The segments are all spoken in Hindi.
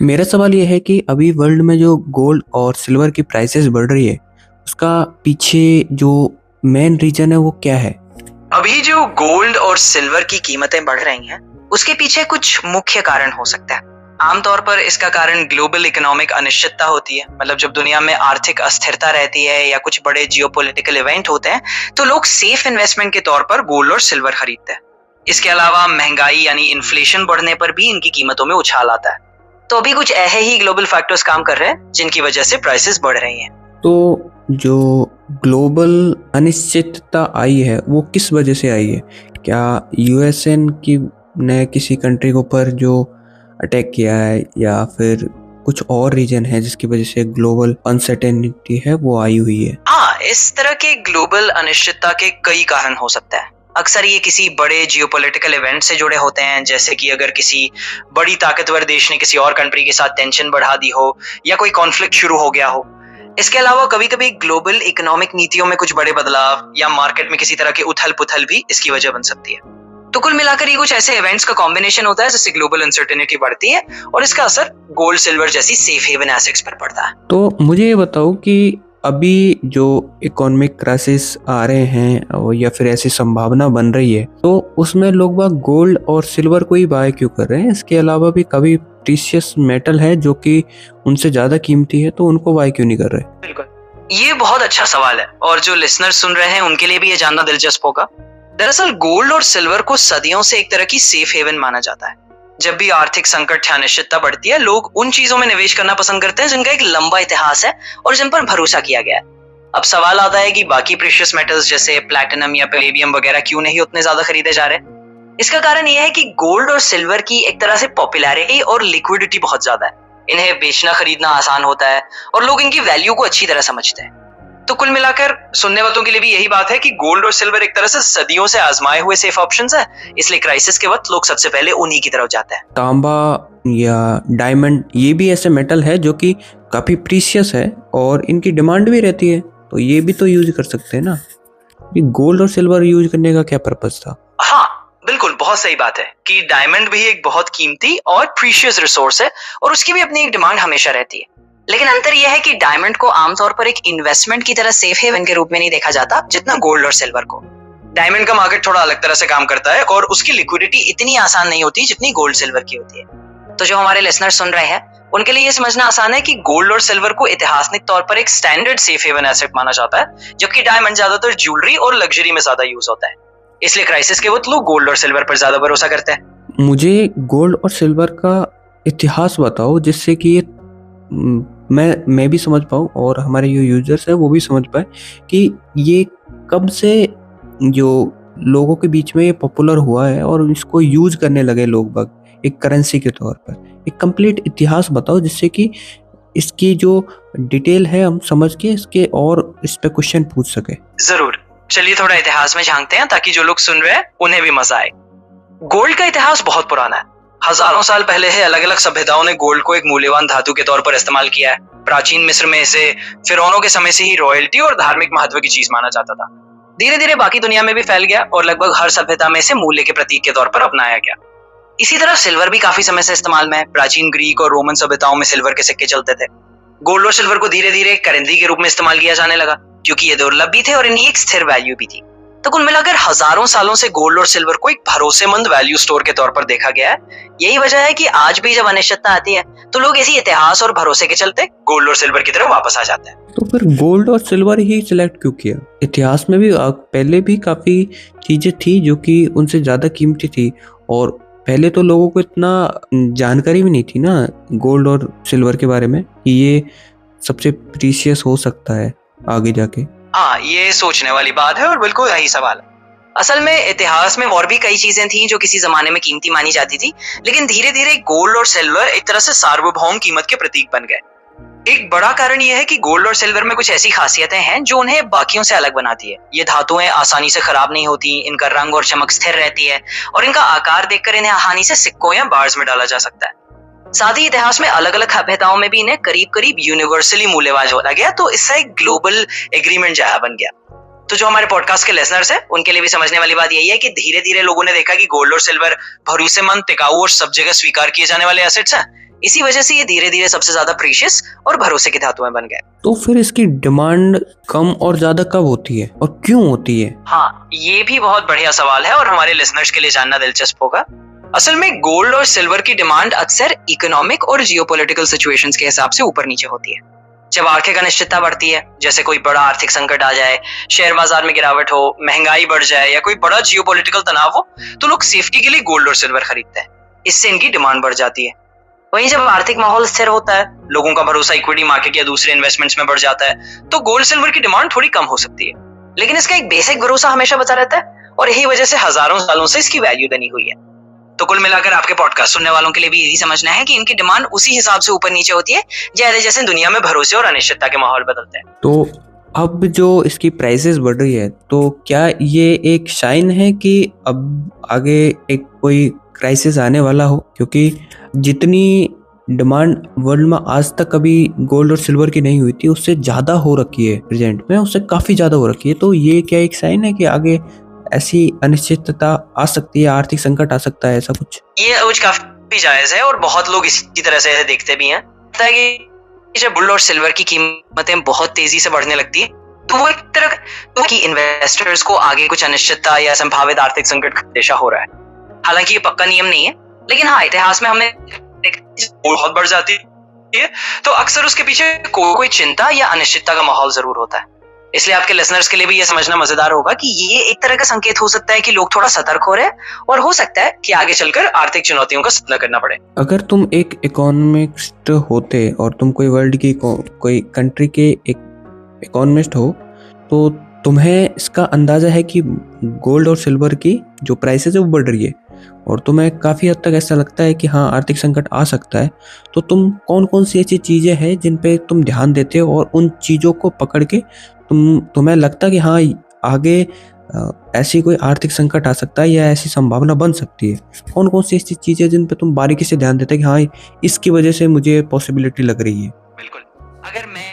मेरा सवाल ये है कि अभी वर्ल्ड में जो गोल्ड और सिल्वर की प्राइसेस बढ़ रही है, उसका पीछे जो मेन रीजन है वो क्या है? अभी जो गोल्ड और सिल्वर की कीमतें बढ़ रही हैं, उसके पीछे कुछ मुख्य कारण हो सकता है। आमतौर पर इसका कारण ग्लोबल इकोनॉमिक अनिश्चितता होती है। मतलब जब दुनिया में आर्थिक अस्थिरता रहती है या कुछ बड़े जियोपॉलिटिकल इवेंट होते हैं, तो लोग सेफ इन्वेस्टमेंट के तौर पर गोल्ड और सिल्वर खरीदते हैं। इसके अलावा महंगाई यानी इन्फ्लेशन बढ़ने पर भी इनकी कीमतों में उछाल आता है। तो अभी कुछ ऐसे ही ग्लोबल फैक्टर्स काम कर रहे हैं जिनकी वजह से प्राइसेस बढ़ रही हैं। तो जो ग्लोबल अनिश्चितता आई है वो किस वजह से आई है? क्या यूएसएन की ने किसी कंट्री के ऊपर जो अटैक किया है, या फिर कुछ और रीजन है जिसकी वजह से ग्लोबल अनसर्टेनिटी है वो आई हुई है? हाँ, इस तरह के ग्लोबल अनिश्चितता के कई कारण हो सकते हैं। अक्सर ये किसी बड़े जियोपॉलिटिकल इवेंट से जुड़े होते हैं, जैसे कि अगर किसी बड़ी ताकतवर देश ने किसी और कंट्री के साथ टेंशन बढ़ा दी हो या कोई कॉन्फ्लिक्ट शुरू हो गया हो। इसके अलावा कभी-कभी ग्लोबल इकोनॉमिक नीतियों में कुछ बड़े बदलाव या मार्केट में किसी तरह की उथल-पुथल भी इसकी वजह बन सकती है। तो कुल मिलाकर ये कुछ ऐसे इवेंट्स का कॉम्बिनेशन होता है जिससे ग्लोबल अनसर्टेनिटी बढ़ती है और इसका असर गोल्ड सिल्वर जैसी सेफ हेवन एसेट्स पर पड़ता है। तो मुझे ये बताओ कि अभी जो इकोनॉमिक क्राइसिस आ रहे हैं या फिर ऐसी संभावना बन रही है, तो उसमें लोग बाग गोल्ड और सिल्वर को ही बाय क्यों कर रहे हैं? इसके अलावा भी कभी प्रीशियस मेटल है जो कि उनसे ज्यादा कीमती है, तो उनको बाय क्यों नहीं कर रहे? बिल्कुल, ये बहुत अच्छा सवाल है और जो लिसनर सुन रहे हैं उनके लिए भी ये जानना दिलचस्प होगा। दरअसल गोल्ड और सिल्वर को सदियों से एक तरह की सेफ हेवन माना जाता है। जब भी आर्थिक संकट या अनिश्चितता बढ़ती है, लोग उन चीजों में निवेश करना पसंद करते हैं जिनका एक लंबा इतिहास है और जिन पर भरोसा किया गया है। अब सवाल आता है कि बाकी प्रीशियस मेटल्स जैसे प्लैटिनम या पैलेडियम वगैरह क्यों नहीं उतने ज्यादा खरीदे जा रहे हैं। इसका कारण यह है कि गोल्ड और सिल्वर की एक तरह से पॉपुलैरिटी और लिक्विडिटी बहुत ज्यादा है। इन्हें बेचना खरीदना आसान होता है और लोग इनकी वैल्यू को अच्छी तरह समझते हैं। तो कुल मिलाकर सुनने वालों के लिए भी यही बात है कि गोल्ड और सिल्वर एक तरह से सदियों से आजमाए हुए सेफ ऑप्शंस है, इसलिए क्राइसिस के वक्त लोग सबसे पहले उन्हीं की तरफ जाते हैं। तांबा या डायमंड ये भी ऐसे मेटल है जो कि काफी प्रीशियस है और इनकी डिमांड भी रहती है, तो ये भी तो यूज कर सकते हैं ना। ये गोल्ड और सिल्वर यूज करने का क्या पर्पस था? हाँ, बिल्कुल, बहुत सही बात है कि डायमंड भी एक बहुत कीमती और प्रीशियस रिसोर्स है और उसकी भी अपनी एक डिमांड हमेशा रहती है। लेकिन अंतर यह है कि डायमंड को आमतौर पर एक इन्वेस्टमेंट की तरह सेफ हेवन के रूप में नहीं देखा जाता जितना गोल्ड और सिल्वर को। डायमंड का मार्केट थोड़ा अलग तरह से काम करता है और उसकी लिक्विडिटी इतनी आसान नहीं होती जितनी गोल्ड सिल्वर की होती है। तो जो हमारे लिसनर सुन रहे हैं उनके लिए ये समझना आसान है कि गोल्ड और सिल्वर को ऐतिहासिक तौर पर एक स्टैंडर्ड सेफ हेवन एसेट माना जाता है, जबकि डायमंड ज्यादातर ज्वेलरी और लग्जरी में ज्यादा यूज होता है। इसलिए क्राइसिस के वक्त लोग गोल्ड और सिल्वर पर ज्यादा भरोसा करते हैं। मुझे गोल्ड और सिल्वर का इतिहास बताओ, जिससे कि ये मैं भी समझ पाऊँ और हमारे जो यूजर्स हैं वो भी समझ पाए कि ये कब से जो लोगों के बीच में ये पॉपुलर हुआ है और इसको यूज करने लगे लोग बाग एक करेंसी के तौर पर। एक कंप्लीट इतिहास बताओ जिससे कि इसकी जो डिटेल है हम समझ के इसके और इस पे क्वेश्चन पूछ सके। जरूर, चलिए थोड़ा इतिहास में झांकते हैं ताकि जो लोग सुन रहे हैं उन्हें भी मजा आए। गोल्ड का इतिहास बहुत पुराना है। हजारों साल पहले है अलग अलग सभ्यताओं ने गोल्ड को एक मूल्यवान धातु के तौर पर इस्तेमाल किया है। प्राचीन मिस्र में इसे फिरौनों के समय से ही रॉयल्टी और धार्मिक महत्व की चीज माना जाता था। धीरे धीरे बाकी दुनिया में भी फैल गया और लगभग हर सभ्यता में इसे मूल्य के प्रतीक के तौर पर अपनाया गया। इसी तरह सिल्वर भी काफी समय से इस्तेमाल में है। प्राचीन ग्रीक और रोमन सभ्यताओं में सिल्वर के सिक्के चलते थे। गोल्ड और सिल्वर को धीरे धीरे करेंसी के रूप में इस्तेमाल किया जाने लगा क्योंकि ये दुर्लभ भी थे और इनकी एक स्थिर वैल्यू भी थी। तो कुल मिलाकर हजारों सालों से गोल्ड और सिल्वर को एक भरोसेमंद वैल्यू स्टोर के तौर पर देखा गया है। यही वजह है कि आज भी जब अनिश्चितता आती है तो लोग इसी इतिहास और भरोसे के चलते गोल्ड और सिल्वर की तरफ वापस आ जाते हैं। तो फिर गोल्ड और सिल्वर ही सिलेक्ट क्यों किया? इतिहास में भी पहले भी काफी चीजें थी जो कि उनसे ज्यादा कीमती थी, और पहले तो लोगों को इतना जानकारी भी नहीं थी ना गोल्ड और सिल्वर के बारे में कि ये सबसे प्रीशियस हो सकता है आगे जाके। हाँ, ये सोचने वाली बात है और बिल्कुल यही सवाल है। असल में इतिहास में और भी कई चीजें थी जो किसी जमाने में कीमती मानी जाती थी, लेकिन धीरे धीरे गोल्ड और सिल्वर एक तरह से सार्वभौम कीमत के प्रतीक बन गए। एक बड़ा कारण यह है कि गोल्ड और सिल्वर में कुछ ऐसी खासियतें हैं जो उन्हें बाकियों से अलग बनाती है। ये धातुएं आसानी से खराब नहीं होती, इनका रंग और चमक स्थिर रहती है और इनका आकार देखकर इन्हें आसानी से सिक्कों या बार्स में डाला जा सकता है। साथ ही इतिहास में अलग अलग सभ्यताओं में भी इन्हें करीब करीब यूनिवर्सली मूल्यवान जोड़ा गया, तो इससे एक ग्लोबल एग्रीमेंट जैसा बन गया। तो जो हमारे पॉडकास्ट के लिसनर्स हैं उनके लिए भी समझने वाली बात यही है कि धीरे धीरे लोगों ने देखा कि गोल्ड और सिल्वर भरोसेमंद, टिकाऊ और सब जगह स्वीकार किए जाने वाले एसेट्स हैं। इसी वजह से ये धीरे धीरे सबसे ज्यादा प्रीशियस और भरोसे की धातुएं बन गए। तो फिर इसकी डिमांड कम और ज्यादा कब होती है और क्यों होती है? हाँ, ये भी बहुत बढ़िया सवाल है और हमारे लिसनर्स के लिए जानना दिलचस्प होगा। असल में गोल्ड और सिल्वर की डिमांड अक्सर इकोनॉमिक और जियोपॉलिटिकल सिचुएशंस के हिसाब से ऊपर नीचे होती है। जब आर्थिक अनिश्चितता बढ़ती है, जैसे कोई बड़ा आर्थिक संकट आ जाए, शेयर बाजार में गिरावट हो, महंगाई बढ़ जाए या कोई बड़ा जियोपॉलिटिकल तनाव हो, तो लोग सेफ्टी के लिए गोल्ड और सिल्वर खरीदते हैं। इससे इनकी डिमांड बढ़ जाती है। वहीं जब आर्थिक माहौल स्थिर होता है, लोगों का भरोसा इक्विटी मार्केट या दूसरे इन्वेस्टमेंट्स में बढ़ जाता है, तो गोल्ड सिल्वर की डिमांड थोड़ी कम हो सकती है, लेकिन इसका एक बेसिक भरोसा हमेशा बचा रहता है और यही वजह से हजारों सालों से इसकी वैल्यू बनी हुई है। तो कुल मिलाकर आपके पॉडकास्ट सुनने वालों के लिए भी यही समझना है कि इनकी डिमांड उसी हिसाब से ऊपर नीचे होती है जैसे जैसे दुनिया में भरोसे और अनिश्चितता के माहौल बदलते हैं। तो अब जो इसकी प्राइसेस बढ़ रही है, तो क्या ये एक साइन है कि अब आगे एक कोई क्राइसिस आने वाला हो? क्योंकि जितनी डिमांड वर्ल्ड में आज तक कभी गोल्ड और सिल्वर की नहीं हुई थी, उससे ज़्यादा हो रखी है प्रेजेंट में, उससे काफ़ी ज़्यादा हो रखी है। तो ये क्या एक साइन है कि आगे ऐसी अनिश्चितता आ सकती है, आर्थिक संकट आ सकता है, ऐसा कुछ? ये कुछ काफी जायज है और बहुत लोग इसी तरह से देखते भी हैं कि जब गोल्ड और सिल्वर की कीमतें बहुत तेजी से बढ़ने लगती है, तो वो एक तरह तो कि इन्वेस्टर्स को आगे कुछ अनिश्चितता या संभावित आर्थिक संकट का अंदेशा हो रहा है। हालांकि ये पक्का नियम नहीं है, लेकिन हाँ, इतिहास में हमने बहुत बढ़ जाती है तो अक्सर उसके पीछे कोई चिंता या अनिश्चितता का माहौल जरूर होता है। इसलिए आपके लिसनर्स के लिए भी ये समझना मजेदार होगा कि ये एक तरह का संकेत हो सकता है कि लोग थोड़ा सतर्क हो रहे हैं और हो सकता है कि आगे चलकर आर्थिक चुनौतियों का सामना करना पड़े। अगर तुम एक इकोनॉमिस्ट होते और तुम कोई वर्ल्ड की कोई कंट्री के एक इकोनॉमिस्ट हो, तो तुम्हें इसका अंदाजा है कि गोल्ड और सिल्वर की जो प्राइसेस है वो बढ़ रही है और तुम्हें काफ़ी हद तक ऐसा लगता है कि हाँ, आर्थिक संकट आ सकता है, तो तुम कौन कौन सी ऐसी चीज़ें हैं जिन पे तुम ध्यान देते हो और उन चीज़ों को पकड़ के तुम्हें लगता कि हाँ, आगे ऐसी कोई आर्थिक संकट आ सकता है या ऐसी संभावना बन सकती है? कौन कौन सी ऐसी चीज़ें जिन पे तुम बारीकी से ध्यान देते हैं कि हाँ, इसकी वजह से मुझे पॉसिबिलिटी लग रही है? बिल्कुल, अगर मैं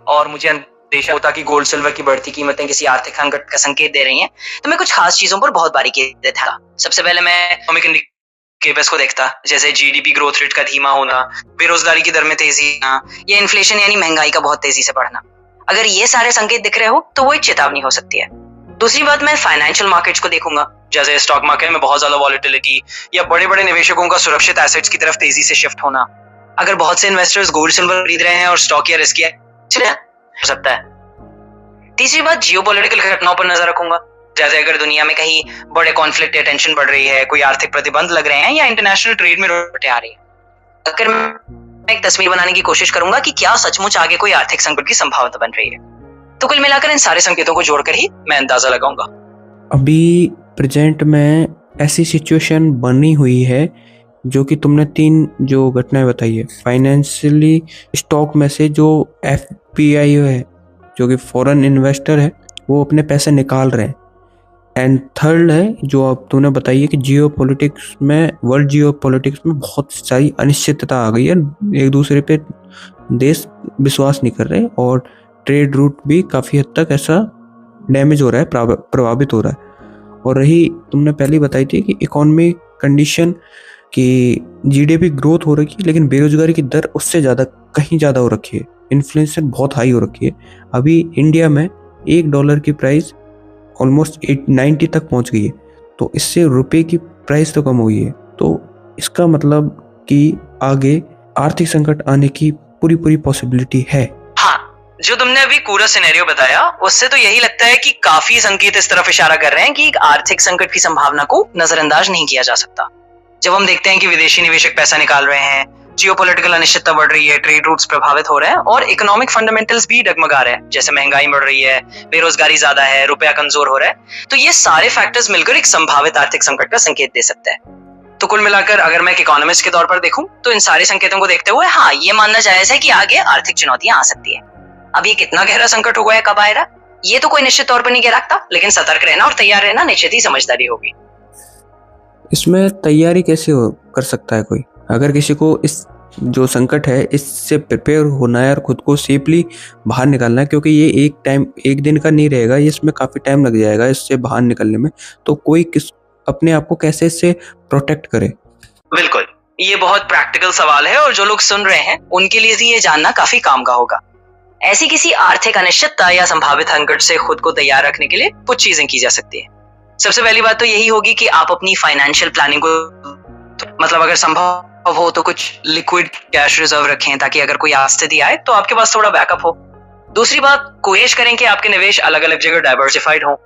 और मुझे अंदेशा होता कि गोल्ड सिल्वर की बढ़ती कीमतें किसी आर्थिक संकट का संकेत दे रही हैं, तो मैं कुछ खास चीजों पर बहुत बारीकी से देखता। सबसे पहले मैं इकोनॉमिक इंडिकेटर्स को देखता, जैसे जीडीपी ग्रोथ रेट का धीमा होना, बेरोजगारी की दर में तेजी आना या इन्फ्लेशन यानी महंगाई का बहुत तेजी से बढ़ना। अगर ये सारे संकेत दिख रहे हो तो वो एक चेतावनी हो सकती है। दूसरी बात, मैं फाइनेंशियल मार्केट्स को देखूंगा, जैसे स्टॉक मार्केट में बहुत ज्यादा वॉलेटिलिटी या बड़े बड़े निवेशकों का सुरक्षित एसेट्स की तरफ तेजी से शिफ्ट होना। अगर बहुत से इन्वेस्टर्स गोल्ड सिल्वर खरीद रहे हैं और स्टॉक या रिस्क हो सकता है। तीसरी बात, जियोपॉलिटिकल घटनाओं पर नजर रखूंगा, जैसे अगर दुनिया में कहीं बड़े कॉन्फ्लिक्ट या टेंशन बढ़ रही है, कोई आर्थिक प्रतिबंध लग रहे हैं या इंटरनेशनल ट्रेड में रुकावटें आ रही है। अगर मैं एक तस्वीर बनाने की कोशिश करूंगा कि क्या सचमुच आगे कोई आर्थिक संकट की संभावना बन रही है। तो कुल मिलाकर इन सारे संकेतों को जोड़कर ही मैं अंदाजा लगाऊंगा। अभी प्रेजेंट में ऐसी सिचुएशन बनी हुई है जो कि तुमने 3 जो घटनाएं बताई है, फाइनेंशियली स्टॉक में से जो एफपीआई है, जो कि फॉरेन इन्वेस्टर है, वो अपने पैसे निकाल रहे हैं। एंड थर्ड है जो अब तूने बताई है कि जियो पॉलिटिक्स में, वर्ल्ड जियो पॉलिटिक्स में बहुत सारी अनिश्चितता आ गई है, एक दूसरे पे देश विश्वास नहीं कर रहे और ट्रेड रूट भी काफ़ी हद तक ऐसा डैमेज हो रहा है, प्रभावित हो रहा है। और रही तुमने पहले बताई थी कि इकोनॉमी कंडीशन की जीडीपी ग्रोथ हो रखी है, लेकिन बेरोजगारी की दर उससे ज़्यादा, कहीं ज़्यादा हो रखी है, इन्फ्लेशन बहुत हाई हो रखी है। अभी इंडिया में $1 की प्राइस ऑलमोस्ट 90 तक पहुंच गई है, तो इससे रुपए की प्राइस तो कम हुई है। तो इसका मतलब कि आगे आर्थिक संकट आने की पूरी पॉसिबिलिटी है। हाँ, जो तुमने अभी पूरा सिनेरियो बताया उससे तो यही लगता है कि काफी संकेत इस तरफ इशारा कर रहे हैं कि आर्थिक संकट की संभावना को नजरअंदाज नहीं किया जा सकता। जब हम देखते हैं कि विदेशी निवेशक पैसा निकाल रहे हैं, जियोपॉलिटिकल अनिश्चितता बढ़ रही है, ट्रेड रूट्स प्रभावित हो रहे हैं और इकोनॉमिक फंडामेंटल्स भी डगमगा रहे हैं, जैसे महंगाई बढ़ रही है, बेरोजगारी ज्यादा है, रुपया कमजोर हो रहा है, तो ये सारे फैक्टर्स मिलकर एक संभावित आर्थिक संकट का संकेत दे सकते हैं। तो कुल मिलाकर अगर मैं एक इकोनॉमिस्ट के तौर पर देखूं तो इन सारे संकेतों को देखते हुए हाँ, ये मानना जायज है कि आगे आर्थिक चुनौतियां आ सकती है। अब ये कितना गहरा संकट होगा या कब आएगा, ये तो कोई निश्चित तौर पर नहीं कह रखता, लेकिन सतर्क रहना और तैयार रहना निश्चित ही समझदारी होगी। इसमें तैयारी कैसे कर सकता है कोई? अगर किसी को इस जो संकट है इससे प्रिपेयर होना है और खुद को सेफली बाहर निकालना है, क्योंकि ये एक दिन का नहीं रहेगा, ये इसमें काफ़ी टाइम लग जाएगा इससे बाहर निकलने में, तो कोई अपने आप को कैसे इससे प्रोटेक्ट करे? बिल्कुल, ये बहुत प्रैक्टिकल सवाल है और जो लोग सुन रहे हैं उनके लिए भी ये जानना काफी काम का होगा। ऐसी किसी आर्थिक अनिश्चितता या संभावित संकट से खुद को तैयार रखने के लिए कुछ चीजें की जा सकती है। सबसे पहली बात तो यही होगी कि आप अपनी फाइनेंशियल प्लानिंग को मतलब अगर संभव हो तो कुछ लिक्विड कैश रिजर्व रखें ताकि अगर कोई स्थिति आए तो आपके पास थोड़ा बैकअप हो। दूसरी बात, कोशिश करें कि आपके निवेश अलग अलग जगह डाइवर्सिफाइड हो,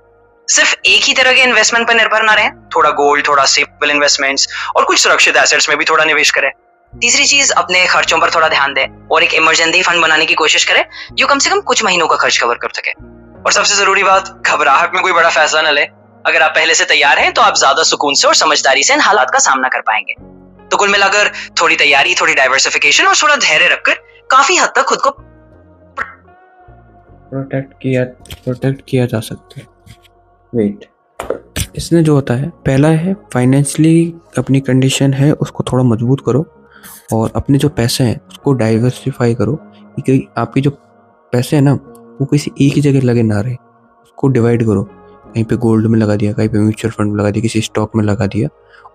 सिर्फ एक ही तरह के इन्वेस्टमेंट पर निर्भर ना रहें। थोड़ा गोल्ड, थोड़ा स्टेबल इन्वेस्टमेंट्स और कुछ सुरक्षित एसेट्स में भी थोड़ा निवेश करें। तीसरी चीज, अपने खर्चों पर थोड़ा ध्यान दें और एक इमरजेंसी फंड बनाने की कोशिश करें जो कम से कम कुछ महीनों का खर्च कवर कर सके। और सबसे जरूरी बात, घबराहट में कोई बड़ा फैसला न ले। अगर आप पहले से तैयार हैं तो आप ज्यादा सुकून से और समझदारी से इन हालात का सामना कर पाएंगे। तो कुल मिलाकर थोड़ी तैयारी, थोड़ी डाइवर्सिफिकेशन और थोड़ा धैर्य रखकर काफी हद तक खुद को प्रोटेक्ट किया जा सकता है। वेट, इसमें जो होता है, पहला है फाइनेंशियली अपनी कंडीशन है उसको थोड़ा मजबूत करो और अपने जो पैसे हैं उसको डाइवर्सिफाई करो कि आपके जो पैसे हैं ना वो किसी एक ही जगह लगे ना रहे, उसको डिवाइड करो। कहीं पे गोल्ड में लगा दिया, कहीं पे म्यूचुअल फंड में लगा दिया, किसी स्टॉक में लगा दिया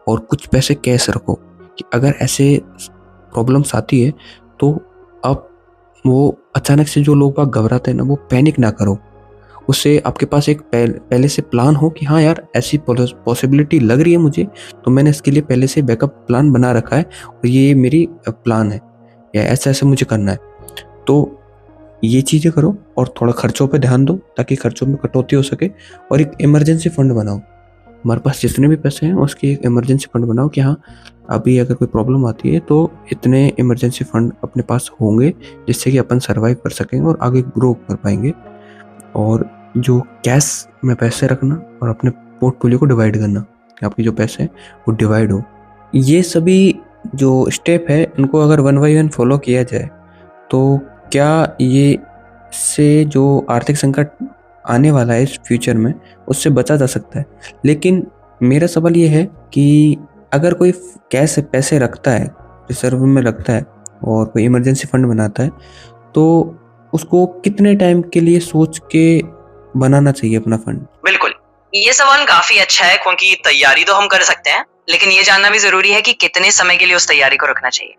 और कुछ पैसे कैश रखो कि अगर ऐसे प्रॉब्लम्स आती है तो आप वो अचानक से जो लोग घबराते हैं ना वो पैनिक ना करो। उससे आपके पास एक पहले से प्लान हो कि हाँ यार ऐसी पॉसिबिलिटी लग रही है मुझे तो मैंने इसके लिए पहले से बैकअप प्लान बना रखा है और ये मेरी प्लान है या ऐसा ऐसा मुझे करना है। तो ये चीज़ें करो और थोड़ा खर्चों पे ध्यान दो ताकि खर्चों में कटौती हो सके और एक इमरजेंसी फंड बनाओ। हमारे पास जितने भी पैसे हैं उसकी एक इमरजेंसी फंड बनाओ कि हाँ अभी अगर कोई प्रॉब्लम आती है तो इतने इमरजेंसी फंड अपने पास होंगे जिससे कि अपन सर्वाइव कर सकेंगे और आगे ग्रो कर पाएंगे। और जो कैश में पैसे रखना और अपने पोर्टफोलियो को डिवाइड करना, आपके जो पैसे हैं वो डिवाइड हो। ये सभी जो स्टेप है इनको अगर वन बाई वन फॉलो किया जाए तो क्या ये से जो आर्थिक संकट आने वाला है इस फ्यूचर में उससे बचा जा सकता है। लेकिन मेरा सवाल ये है कि अगर कोई कैश पैसे रखता है, रिजर्व में रखता है और कोई इमरजेंसी फंड बनाता है तो उसको कितने टाइम के लिए सोच के बनाना चाहिए अपना फंड? बिल्कुल, ये सवाल काफी अच्छा है क्योंकि तैयारी तो हम कर सकते हैं लेकिन ये जानना भी जरूरी है कि कितने समय के लिए उस तैयारी को रखना चाहिए।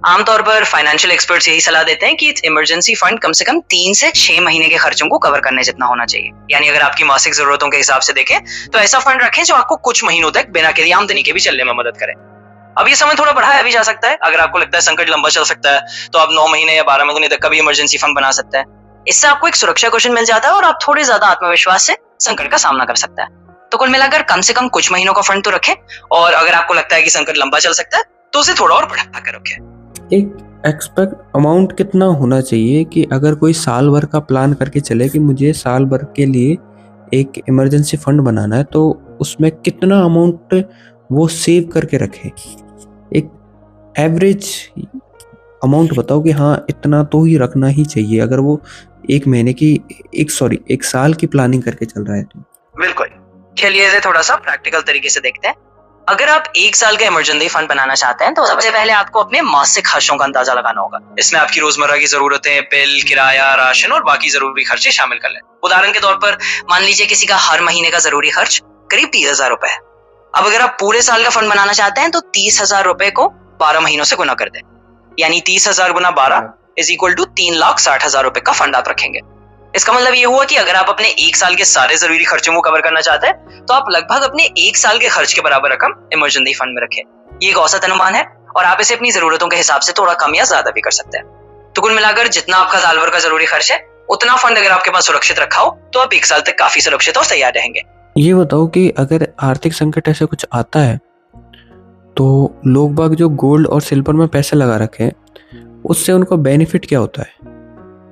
आमतौर पर फाइनेंशियल एक्सपर्ट्स यही सलाह देते हैं कि इमरजेंसी फंड कम से कम 3 से 6 महीने के खर्चों को कवर करने जितना होना चाहिए। यानी अगर आपकी मासिक जरूरतों के हिसाब से देखें तो ऐसा फंड रखें जो आपको कुछ महीनों तक बिना किसी आमदनी के भी चलने में मदद करे। अब ये समय थोड़ा बढ़ाया भी जा सकता है। अगर आपको लगता है संकट लंबा चल सकता है तो आप 9 महीने या 12 महीने तक का भी इमरजेंसी फंड बना सकते हैं। इससे आपको एक सुरक्षा कुशन मिल जाता है और आप थोड़े ज्यादा आत्मविश्वास से संकट का सामना कर सकता है। तो कुल मिलाकर कम से कम कुछ महीनों का फंड तो रखें और अगर आपको लगता है कि संकट लंबा चल सकता है तो उसे थोड़ा और बढ़ा कर रखें। एक एक्सपेक्ट अमाउंट कितना होना चाहिए कि अगर कोई साल भर का प्लान करके चले कि मुझे साल भर के लिए एक इमरजेंसी फंड बनाना है तो उसमें कितना अमाउंट वो सेव करके रखे? एक एवरेज अमाउंट बताओ कि हाँ इतना तो ही रखना ही चाहिए अगर वो एक साल की प्लानिंग करके चल रहा है तो। बिल्कुल, चलिए इसे थोड़ा सा प्रैक्टिकल तरीके से देखते हैं। अगर आप 1 साल का इमरजेंसी फंड बनाना चाहते हैं तो सबसे पहले आपको अपने मासिक खर्चों का अंदाजा लगाना होगा। इसमें आपकी रोजमर्रा की जरूरतें, बिल, किराया, राशन और बाकी जरूरी खर्चे शामिल कर लें। उदाहरण के तौर पर मान लीजिए किसी का हर महीने का जरूरी खर्च करीब 30,000 रुपए है। अब अगर आप पूरे साल का फंड बनाना चाहते हैं तो 30,000 रुपए को 12 महीनों से गुना कर दें, यानी 30,000 गुना 12 इज इक्वल टू 3,60,000 रुपए का फंड आप रखेंगे। इसका मतलब ये हुआ कि अगर आप अपने 1 साल के सारे जरूरी खर्चों को कवर करना चाहते हैं तो आप लगभग अपने 1 साल के खर्च के बराबर रकम इमरजेंसी फंड में रखें। ये एक औसत अनुमान है और आप इसे अपनी जरूरतों के हिसाब से थोड़ा कम या ज्यादा भी कर सकते हैं। तो कुल मिलाकर जितना आपका साल भर का जरूरी खर्च है उतना फंड अगर आपके पास सुरक्षित रखा हो तो आप 1 साल तक काफी सुरक्षित और तैयार रहेंगे। ये बताओ कि अगर आर्थिक संकट ऐसे कुछ आता है तो लोग बाग जो गोल्ड और सिल्वर में पैसे लगा रखे हैं उससे उनको बेनिफिट क्या होता है?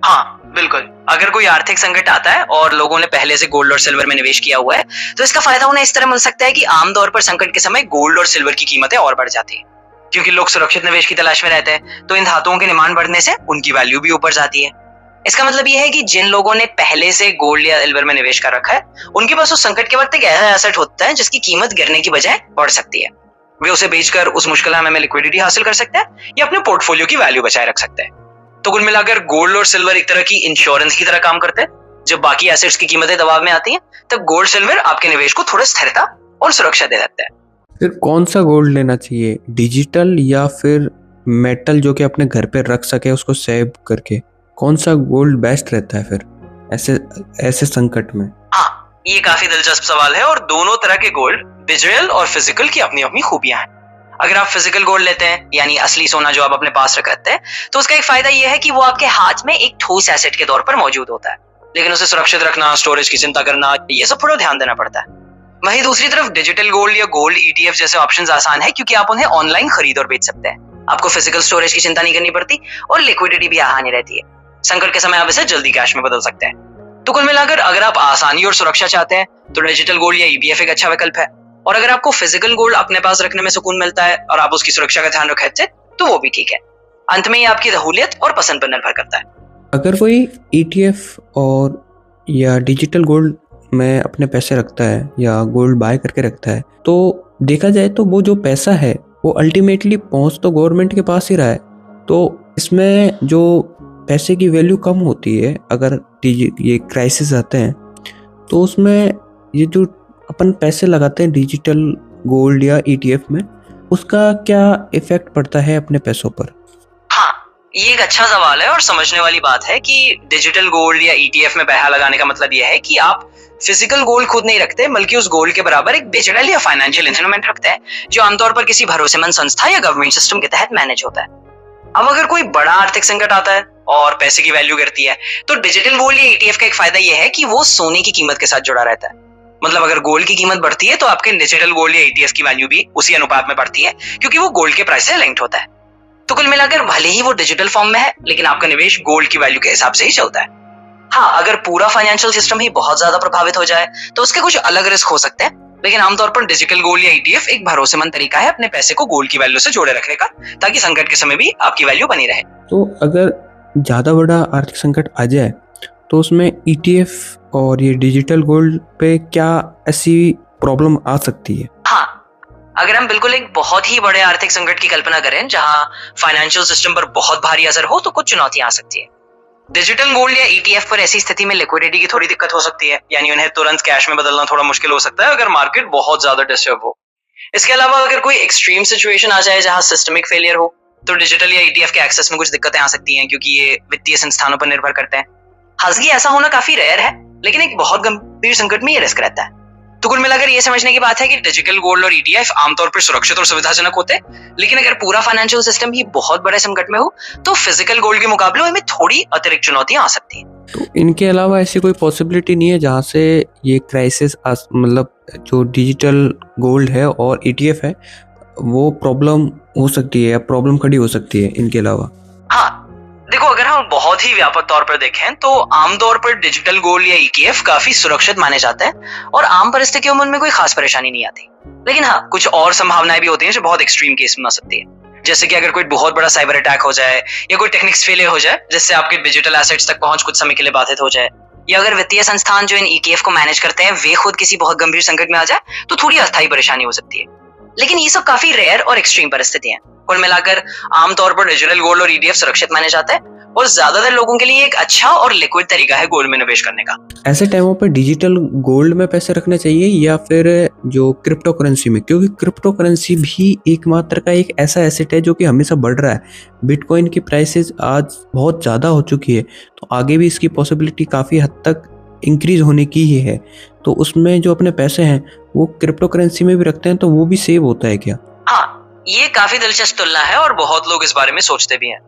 हाँ बिल्कुल, अगर कोई आर्थिक संकट आता है और लोगों ने पहले से गोल्ड और सिल्वर में निवेश किया हुआ है तो इसका फायदा उन्हें इस तरह मिल सकता है कि आमतौर पर संकट के समय गोल्ड और सिल्वर की कीमतें और बढ़ जाती है क्योंकि लोग सुरक्षित निवेश की तलाश में रहते हैं। तो इन धातुओं की डिमांड बढ़ने से उनकी वैल्यू भी ऊपर जाती है। इसका मतलब यह है कि जिन लोगों ने पहले से गोल्ड या सिल्वर में निवेश कर रखा है उनके पास उस संकट के वक्त एक ऐसा एसेट होता है जिसकी कीमत गिरने की बजाय बढ़ सकती है। वे उसे बेचकर उस मुश्किल समय में लिक्विडिटी हासिल कर सकते हैं या अपने पोर्टफोलियो की वैल्यू बचाए रख सकते हैं। तो कुल मिलाकर गोल्ड और सिल्वर एक तरह की इंश्योरेंस की तरह काम करते हैं। जब बाकी एसेट्स की कीमतें दबाव में आती हैं तब गोल्ड सिल्वर आपके निवेश को थोड़ा स्थिरता और सुरक्षा दे देते हैं। फिर कौन सा गोल्ड लेना चाहिए, डिजिटल या फिर मेटल जो कि अपने घर पे रख सके उसको सेव करके? कौन सा गोल्ड बेस्ट रहता है फिर ऐसे ऐसे संकट में? हाँ, ये काफी दिलचस्प सवाल है और दोनों तरह के गोल्ड, डिजिटल और फिजिकल, की अपनी अपनी खूबियां हैं। अगर आप फिजिकल गोल्ड लेते हैं, यानी असली सोना जो आप अपने पास रखते हैं, तो उसका एक फायदा यह है कि वो आपके हाथ में एक ठोस एसेट के तौर पर मौजूद होता है, लेकिन उसे सुरक्षित रखना, स्टोरेज की चिंता करना, ये सब पूरा ध्यान देना पड़ता है। वहीं दूसरी तरफ डिजिटल गोल्ड या गोल्ड ईटीएफ जैसे ऑप्शंस आसान है, क्योंकि आप उन्हें ऑनलाइन खरीद और बेच सकते हैं। आपको फिजिकल स्टोरेज की चिंता नहीं करनी पड़ती और लिक्विडिटी भी आसानी रहती है। संकट के समय आप इसे जल्दी कैश में बदल सकते हैं। तो कुल मिलाकर अगर आप आसानी और सुरक्षा चाहते हैं तो डिजिटल गोल्ड या ईटीएफ एक अच्छा विकल्प है, और अगर आपको फिजिकल गोल्ड अपने पास रखने में सुकून मिलता है और आप उसकी सुरक्षा का ध्यान रखते हैं तो वो भी ठीक है। अंत में ये आपकी सहूलियत और पसंद पर निर्भर करता है। अगर कोई ईटीएफ और या डिजिटल गोल्ड में अपने पैसे रखता है या गोल्ड बाय करके रखता है, तो देखा जाए तो वो जो पैसा है वो अल्टीमेटली पहुंच तो गवर्नमेंट के पास ही रहा है। तो इसमें जो पैसे की वैल्यू कम होती है अगर ये क्राइसिस आते हैं, तो उसमें ये जो अपन पैसे लगाते हैं डिजिटल गोल्ड या ईटीएफ में, उसका क्या इफेक्ट पड़ता है अपने पैसों पर? हाँ, ये एक अच्छा सवाल है और समझने वाली बात है कि डिजिटल गोल्ड या ईटीएफ में पैसा लगाने का मतलब यह है कि आप फिजिकल गोल्ड खुद नहीं रखते, बल्कि उस गोल्ड के बराबर एक डिजिटल या फाइनेंशियल इंस्ट्रूमेंट रखते हैं, जो आमतौर पर किसी भरोसेमंद संस्था या गवर्नमेंट सिस्टम के तहत मैनेज होता है। अब अगर कोई बड़ा आर्थिक संकट आता है और पैसे की वैल्यू गिरती है, तो डिजिटल गोल्ड या ईटीएफ का एक फायदा यह है कि वो सोने की कीमत के साथ जुड़ा रहता है। मतलब अगर गोल्ड की कीमत बढ़ती है तो आपके डिजिटल गोल्ड या ईटीएफ की वैल्यू भी उसी अनुपात में बढ़ती है, क्योंकि वो गोल्ड के प्राइस से लिंक्ड होता है। तो कुल मिलाकर भले ही वो डिजिटल फॉर्म में है, लेकिन आपका निवेश गोल्ड की वैल्यू के हिसाब से ही चलता है। हाँ, अगर पूरा फाइनेंशियल सिस्टम ही बहुत ज्यादा प्रभावित हो जाए तो उसके कुछ अलग रिस्क हो सकते हैं, लेकिन आमतौर पर डिजिटल गोल्ड या ईटीएफ एक भरोसेमंद तरीका है अपने पैसे को गोल्ड की वैल्यू से जोड़े रखने का, ताकि संकट के समय भी आपकी वैल्यू बनी रहे। तो अगर ज़्यादा बड़ा आर्थिक संकट आ जाए तो उसमें ईटीएफ और ये डिजिटल गोल्ड पे क्या ऐसी प्रॉब्लम आ सकती है? हाँ, अगर हम बिल्कुल एक बहुत ही बड़े आर्थिक संकट की कल्पना करें जहां फाइनेंशियल सिस्टम पर बहुत भारी असर हो, तो कुछ चुनौतियां आ सकती है। डिजिटल गोल्ड या ईटीएफ पर ऐसी स्थिति में लिक्विडिटी की थोड़ी दिक्कत हो सकती है, यानी उन्हें तुरंत कैश में बदलना थोड़ा मुश्किल हो सकता है अगर मार्केट बहुत ज्यादा डिस्टर्ब हो। इसके अलावा अगर कोई एक्सट्रीम सिचुएशन आ जाए जहां सिस्टमिक फेलियर हो, तो डिजिटल या ईटीएफ के एक्सेस में कुछ दिक्कतें आ सकती हैं, क्योंकि ये वित्तीय संस्थानों पर निर्भर करते हैं। हालांकि ऐसा होना काफी रेयर है, लेकिन एक बहुत गंभीर संकट में ये रिस्क रहता है। तो कुल मिलाकर ये समझने की बात है कि डिजिटल गोल्ड और ईटीएफ आमतौर पर सुरक्षित और सुविधाजनक होते हैं, लेकिन अगर पूरा फाइनेंशियल सिस्टम ही बहुत बड़े संकट में हो तो फिजिकल गोल्ड के मुकाबले इनमें थोड़ी अतिरिक्त चुनौतियां आ सकती हैं। तो इनके अलावा ऐसी कोई पॉसिबिलिटी नहीं है जहाँ से ये क्राइसिस मतलब जो डिजिटल गोल्ड है और ईटीएफ है वो प्रॉब्लम हो सकती है या प्रॉब्लम खड़ी हो सकती है इनके अलावा? हाँ, देखो, अगर हम बहुत ही व्यापक तौर पर देखें तो आमतौर पर डिजिटल गोल्ड या ईटीएफ काफी सुरक्षित माने जाते हैं और आम परिस्थितियों में उनमें कोई खास परेशानी नहीं आती। लेकिन हाँ, कुछ और संभावनाएं भी होती हैं जो बहुत एक्सट्रीम केस में आ सकती है, जैसे कि अगर कोई बहुत बड़ा साइबर अटैक हो जाए या कोई टेक्निक्स फेलियर हो जाए जिससे आपके डिजिटल एसेट्स तक पहुंच कुछ समय के लिए बाधित हो जाए, या अगर वित्तीय संस्थान जो इन ईटीएफ को मैनेज करते हैं वे खुद किसी बहुत गंभीर संकट में आ जाए, तो थोड़ी अस्थायी परेशानी हो सकती है। लेकिन ये सब काफी रेयर और एक्सट्रीम परिस्थिति हैं। कुल मिलाकर आमतौर पर डिजिटल गोल्ड और ईटीएफ सुरक्षित माने जाते हैं और ज्यादातर लोगों के लिए एक अच्छा और लिक्विड तरीका है गोल्ड में निवेश करने का। ऐसे टाइमों पे डिजिटल गोल्ड में पैसे रखने चाहिए या फिर जो क्रिप्टो करेंसी में? क्योंकि क्रिप्टो करेंसी भी एकमात्र का एक ऐसा एसेट है जो कि हमेशा बढ़ रहा है। बिटकॉइन की प्राइसेस आज बहुत ज़्यादा हो चुकी है, तो आगे भी इसकी पॉसिबिलिटी काफ़ी हद तक इंक्रीज होने की ही है। तो उसमें जो अपने पैसे हैं वो क्रिप्टो करेंसी में भी रखते हैं, तो वो भी सेव होता है क्या? हाँ, ये काफी दिलचस्प तुलना है और बहुत लोग इस बारे में सोचते भी हैं।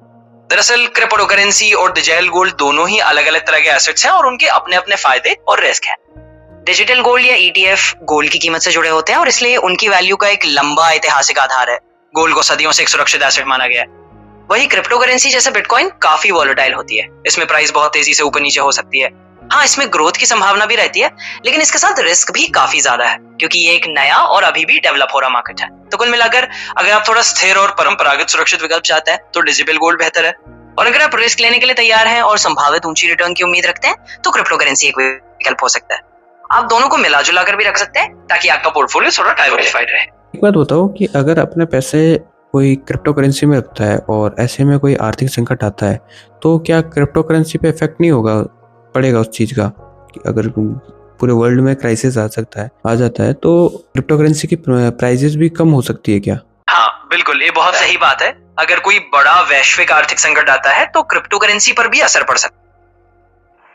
दरअसल क्रिप्टो करेंसी और डिजिटल गोल्ड दोनों ही अलग अलग तरह के एसेट्स हैं और उनके अपने अपने फायदे और रिस्क हैं। डिजिटल गोल्ड या ईटीएफ गोल्ड की कीमत से जुड़े होते हैं और इसलिए उनकी वैल्यू का एक लंबा ऐतिहासिक आधार है। गोल्ड को सदियों से एक सुरक्षित एसेट माना गया है। वही क्रिप्टो करेंसी जैसे बिटकॉइन काफी वॉलेटाइल होती है, इसमें प्राइस बहुत तेजी से ऊपर नीचे हो सकती है। हाँ, इसमें ग्रोथ की संभावना भी रहती है, लेकिन इसके साथ रिस्क भी काफी ज्यादा है, क्योंकि ये एक नया और अभी भी डेवलप हो रहा मार्केट है। तो कुल मिलाकर अगर आप थोड़ा स्थिर और परंपरागत सुरक्षित विकल्प चाहते हैं तो डिजिटल गोल्ड बेहतर है, और अगर आप रिस्क लेने के लिए तैयार हैं और संभावित ऊंची रिटर्न की उम्मीद रखते हैं तो क्रिप्टो करेंसी एक विकल्प हो सकता है। आप दोनों को मिला जुला कर भी रख सकते हैं ताकि आपका पोर्टफोलियो थोड़ा डाइवर्सिफाइड रहे। एक बात बताओ कि अगर अपने पैसे कोई क्रिप्टो करेंसी में रखता है और ऐसे में कोई आर्थिक संकट आता है, तो क्या क्रिप्टो करेंसी पे इफेक्ट नहीं होगा पड़ेगा उस चीज़ का? कि अगर पूरे वर्ल्ड में क्राइसिस आ जाता है तो क्रिप्टो करेंसी की प्राइसेस भी कम हो सकती है क्या? हाँ बिल्कुल, ये बहुत सही बात है। अगर कोई बड़ा वैश्विक आर्थिक संकट आता है तो क्रिप्टो करेंसी पर भी असर पड़ सकता है।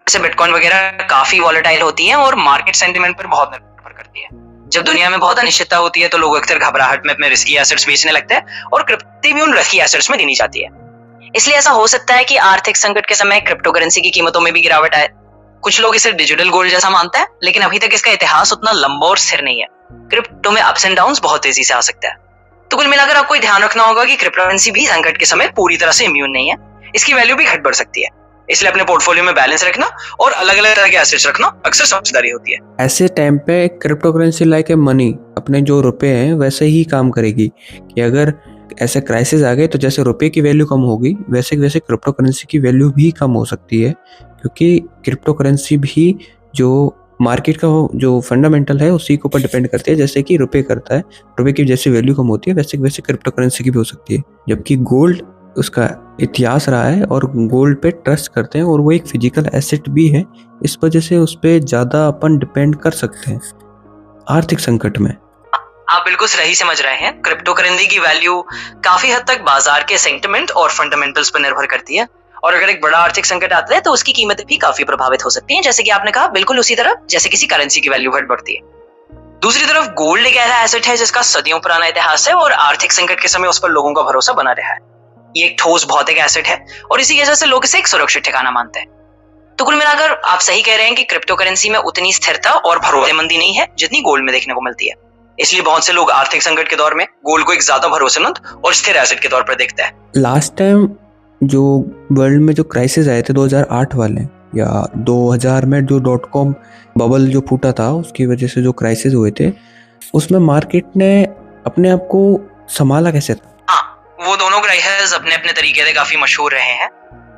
जैसे बिटकॉइन वगैरह काफी वॉलेटाइल होती है और मार्केट सेंटिमेंट पर बहुत निर्भर करती है। जब दुनिया में बहुत अनिश्चितता होती है तो लोग अक्सर घबराहट में अपने रिस्की एसेट्स बेचने लगते हैं और क्रिप्टो भी उन रिस्की एसेट्स में गिनी जाती है। इसलिए ऐसा हो सकता है कि आर्थिक संकट के समय क्रिप्टो करेंसी की कीमतों में भी गिरावट आए। कुछ लोग इसे डिजिटल गोल्ड जैसा मानते हैं, लेकिन अभी तक इसका इतिहास उतना लंबा और स्थिर नहीं है। क्रिप्टो में अप्स एंड डाउन्स बहुत तेजी से आ सकता है। तो कुल मिलाकर आपको ध्यान रखना होगा कि क्रिप्टो करेंसी भी संकट के समय पूरी तरह से इम्यून नहीं है। इसकी वैल्यू भी घट बढ़ सकती है। इसलिए अपने पोर्टफोलियो में बैलेंस रखना और अलग अलग तरह के एसेट्स रखना अक्सर समझदारी होती है। ऐसे टाइम पे crypto currency like a money अपने जो रुपए हैं वैसे ही काम करेगी कि अगर ऐसे क्राइसिस आ गए तो जैसे रुपए की वैल्यू कम होगी वैसे वैसे क्रिप्टो करेंसी की वैल्यू भी कम हो सकती है, क्योंकि क्रिप्टो करेंसी भी जो मार्केट का जो फंडामेंटल है उसी के ऊपर डिपेंड करती है, जैसे कि रुपए करता है। रुपए की जैसे वैल्यू कम होती है वैसे वैसे क्रिप्टो करेंसी की भी हो सकती है। जबकि गोल्ड उसका इतिहास रहा है और गोल्ड पे ट्रस्ट करते हैं और वो एक फिजिकल एसेट भी है, इस वजह से उस पर ज़्यादा अपन डिपेंड कर सकते हैं आर्थिक संकट में। आप बिल्कुल सही समझ रहे हैं। क्रिप्टो करेंसी की वैल्यू काफी हद तक बाजार के सेंटिमेंट और फंडामेंटल्स पर निर्भर करती है, और अगर एक बड़ा आर्थिक संकट आता है तो उसकी कीमतें भी काफी प्रभावित हो सकती हैं, जैसे कि आपने कहा, बिल्कुल उसी तरह जैसे किसी करेंसी की वैल्यू घट बढ़ती है। दूसरी तरफ गोल्ड एक ऐसा एसेट है जिसका सदियों पुराना इतिहास है और आर्थिक संकट के समय उस पर लोगों का भरोसा बना रहा है। ये एक ठोस भौतिक एसेट है और इसी वजह से लोग इसे एक सुरक्षित ठिकाना मानते हैं। तो कुल मिलाकर आप सही कह रहे हैं कि क्रिप्टो करेंसी में उतनी स्थिरता और भरोसेमंदी नहीं है जितनी गोल्ड में देखने को मिलती है। इसलिए बहुत से लोग आर्थिक संकट के दौर में गोल्ड को एक ज्यादा भरोसेमंद और स्थिर एसेट के तौर पर देखते हैं। लास्ट टाइम जो वर्ल्ड में जो क्राइसिस आए थे 2008 वाले या 2000 में जो .com बबल जो फूटा था उसकी वजह से जो क्राइसिस हुए थे, उसमें मार्केट ने अपने आप को संभाला कैसे? हाँ, वो दोनों क्राइसिस अपने अपने तरीके से काफी मशहूर रहे हैं।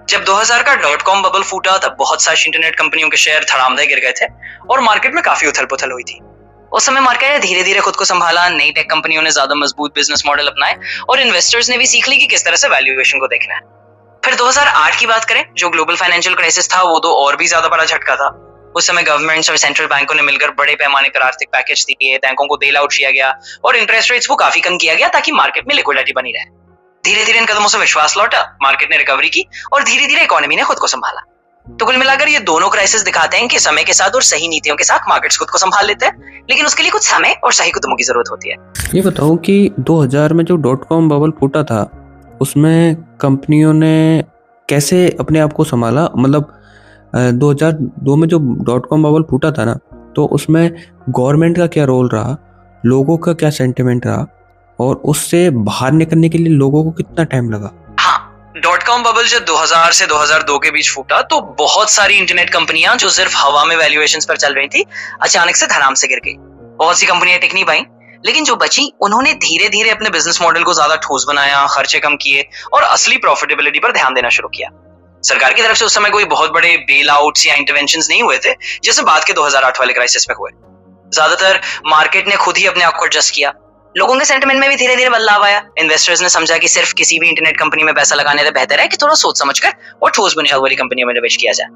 जब 2000 का .com बबल फूटा तब बहुत सारी इंटरनेट कंपनियों के शेयर धड़ाम से गिर गए थे और मार्केट में काफी उथल पुथल हुई थी। उस समय मार्केट ने धीरे धीरे खुद को संभाला, नई टेक कंपनियों ने ज्यादा मजबूत बिजनेस मॉडल अपनाए और इन्वेस्टर्स ने भी सीख ली कि किस तरह से वैल्यूएशन को देखना है। फिर 2008 की बात करें, जो ग्लोबल फाइनेंशियल क्राइसिस था, वो तो और भी ज्यादा बड़ा झटका था। उस समय गवर्नमेंट्स और सेंट्रल बैंकों ने मिलकर बड़े पैमाने पर आर्थिक पैकेज दिए, बैंकों को बेल आउट किया गया और इंटरेस्ट रेट्स को काफी कम किया गया ताकि मार्केट में लिक्विडिटी बनी रहे। धीरे धीरे इन कदमों से विश्वास लौटा, मार्केट ने रिकवरी की और धीरे धीरे इकोनॉमी ने खुद को संभाला। तो कुल मिलाकर ये दोनों क्राइसिस दिखाते हैं कि समय के साथ और सही नीतियों के साथ मार्केट्स खुद को संभाल लेते हैं, लेकिन उसके लिए कुछ समय और सही कदमों की जरूरत होती है। ये बताऊं कि 2000 में जो .com बबल फूटा था उसमें कंपनियों ने कैसे अपने आप को संभाला? मतलब 2002 में जो .com बबल फूटा था ना, तो उसमें गवर्नमेंट का क्या रोल रहा, लोगों का क्या सेंटिमेंट रहा और उससे बाहर निकलने के लिए लोगों को कितना टाइम लगा? .com बबल जब 2000 से 2002 के बीच फूटा तो बहुत सारी इंटरनेट कंपनियां जो सिर्फ हवा में वैल्यूएशंस पर चल रही थी अचानक से धड़ाम से गिर गई। बहुत सी कंपनियां टिक नहीं पाई, लेकिन जो बची उन्होंने धीरे धीरे अपने बिजनेस मॉडल को ज्यादा ठोस बनाया, खर्चे कम किए और असली प्रॉफिटेबिलिटी पर ध्यान देना शुरू किया। सरकार की तरफ से उस समय कोई बहुत बड़े बेल आउट्स या इंटरवेंशंस नहीं हुए थे जैसे बाद के 2008 वाले क्राइसिस में हुए। ज्यादातर मार्केट ने खुद ही अपने आप को एडजस्ट किया। लोगों के सेंटिमेंट में भी धीरे धीरे बदलाव आया। इन्वेस्टर्स ने समझा कि सिर्फ किसी भी इंटरनेट कंपनी में पैसा लगाने से बेहतर है कि थोड़ा सोच समझकर और ठोस बुनियाद वाली कंपनियों में निवेश किया जाए।